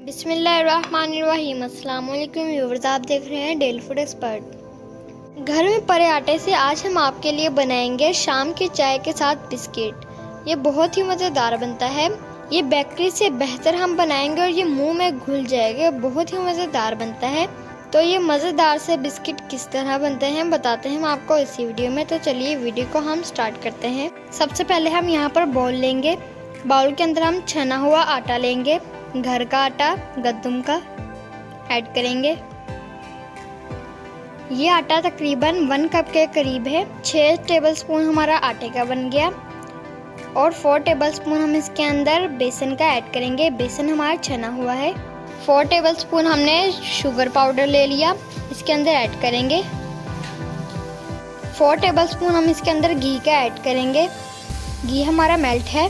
बिस्मिल्लाहिर्रहमानिर्रहीम। अस्सलाम वालेकुम व्यूअर्स, आप देख रहे हैं डेली फूड एक्सपर्ट। घर में पड़े आटे से आज हम आपके लिए बनाएंगे शाम की चाय के साथ बिस्किट। ये बहुत ही मज़ेदार बनता है। ये बेकरी से बेहतर हम बनाएंगे और ये मुंह में घुल जाएगा। बहुत ही मज़ेदार बनता है। तो ये मज़ेदार से बिस्किट किस तरह बनते हैं बताते हैं हम आपको इसी वीडियो में। तो चलिए वीडियो को हम स्टार्ट करते हैं। सबसे पहले हम यहाँ पर बाउल लेंगे। बाउल के अंदर हम छना हुआ आटा लेंगे, घर का आटा गंदम का ऐड करेंगे। ये आटा तकरीबन 1 कप के करीब है। 6 टेबलस्पून हमारा आटे का बन गया और 4 टेबलस्पून हम इसके अंदर बेसन का ऐड करेंगे। बेसन हमारा छना हुआ है। 4 टेबलस्पून हमने शुगर पाउडर ले लिया, इसके अंदर ऐड करेंगे। 4 टेबलस्पून हम इसके अंदर घी का ऐड करेंगे। घी हमारा मेल्ट है।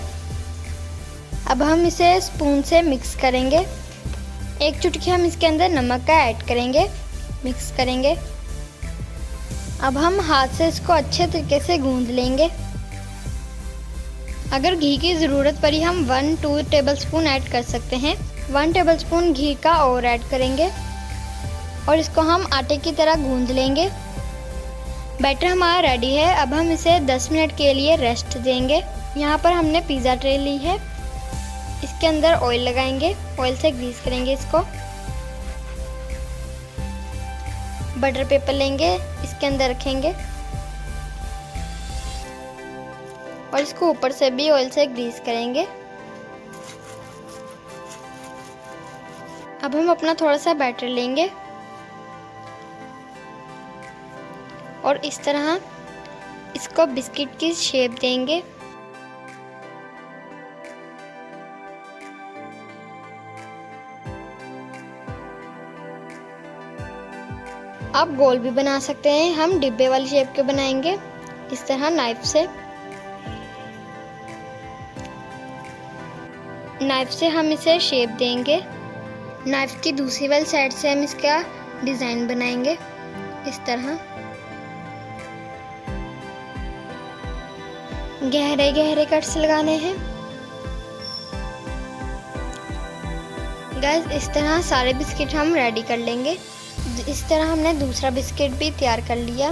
अब हम इसे स्पून से मिक्स करेंगे। 1 चुटकी हम इसके अंदर नमक का ऐड करेंगे, मिक्स करेंगे। अब हम हाथ से इसको अच्छे तरीके से गूंद लेंगे। अगर घी की ज़रूरत पड़ी हम 1-2 टेबलस्पून ऐड कर सकते हैं। 1 टेबलस्पून घी का और ऐड करेंगे और इसको हम आटे की तरह गूंद लेंगे। बैटर हमारा रेडी है। अब हम इसे 10 मिनट के लिए रेस्ट देंगे। यहाँ पर हमने पिज़्ज़ा ट्रे ली है, इसके अंदर ऑयल लगाएंगे, ऑयल से ग्रीस करेंगे इसको। बटर पेपर लेंगे, इसके अंदर रखेंगे और इसको ऊपर से भी ऑयल से ग्रीस करेंगे। अब हम अपना थोड़ा सा बैटर लेंगे और इस तरह इसको बिस्किट की शेप देंगे। आप गोल भी बना सकते हैं, हम डिब्बे वाली शेप के बनाएंगे इस तरह नाइफ से हम इसे शेप देंगे। नाइफ की दूसरी वाली साइड से हम इसका डिज़ाइन बनाएंगे इस तरह। गहरे गहरे कट्स लगाने हैं गाइस। इस तरह सारे बिस्किट हम रेडी कर लेंगे। इस तरह हमने दूसरा बिस्किट भी तैयार कर लिया,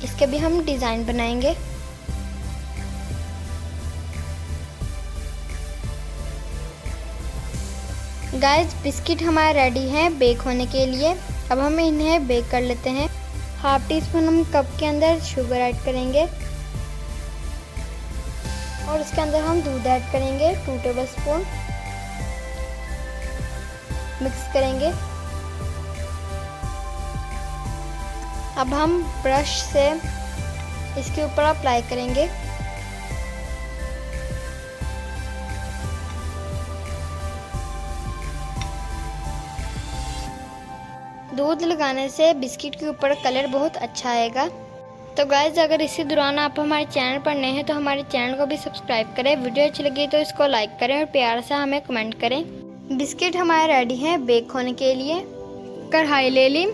इसके भी हम डिज़ाइन बनाएंगे। गाइस बिस्किट हमारे रेडी हैं बेक होने के लिए। अब हम इन्हें बेक कर लेते हैं। 1/2 टीस्पून हम कप के अंदर शुगर ऐड करेंगे और इसके अंदर हम दूध ऐड करेंगे 2 टेबलस्पून, मिक्स करेंगे। अब हम ब्रश से इसके ऊपर अप्लाई करेंगे। दूध लगाने से बिस्किट के ऊपर कलर बहुत अच्छा आएगा। तो गाइज अगर इसी दौरान आप हमारे चैनल पर नए हैं तो हमारे चैनल को भी सब्सक्राइब करें। वीडियो अच्छी लगी तो इसको लाइक करें और प्यार से हमें कमेंट करें। बिस्किट हमारे रेडी हैं बेक होने के लिए। कढ़ाई ले ली।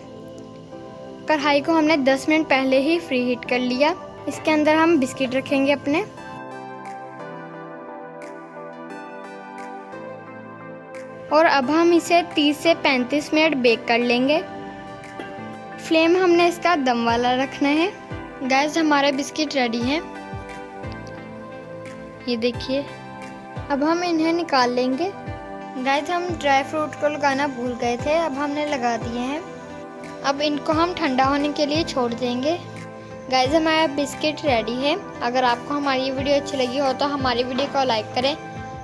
कढ़ाई को हमने 10 मिनट पहले ही फ्री हीट कर लिया। इसके अंदर हम बिस्किट रखेंगे अपने और अब हम इसे 30 से 35 मिनट बेक कर लेंगे। फ्लेम हमने इसका दम वाला रखना है। गैस हमारे बिस्किट रेडी हैं, ये देखिए। अब हम इन्हें निकाल लेंगे। गैस हम ड्राई फ्रूट को लगाना भूल गए थे, अब हमने लगा दिए हैं। अब इनको हम ठंडा होने के लिए छोड़ देंगे। गाइस हमारा बिस्किट रेडी है। अगर आपको हमारी वीडियो अच्छी लगी हो तो हमारी वीडियो को लाइक करें।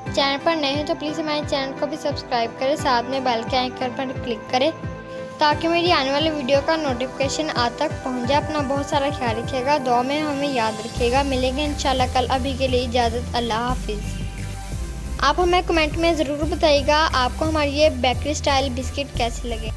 चैनल पर नए हैं तो प्लीज़ हमारे चैनल को भी सब्सक्राइब करें, साथ में बेल के आइकन पर क्लिक करें ताकि मेरी आने वाली वीडियो का नोटिफिकेशन आप तक पहुंच जाए। अपना बहुत सारा ख्याल रखिएगा, दुआ में हमें याद रखिएगा। मिलेंगे इंशाल्लाह कल। अभी के लिए इजाज़त, अल्लाह हाफिज़। आप हमें कमेंट में ज़रूर बताइएगा आपको हमारी ये बेकरी स्टाइल बिस्किट कैसे लगे।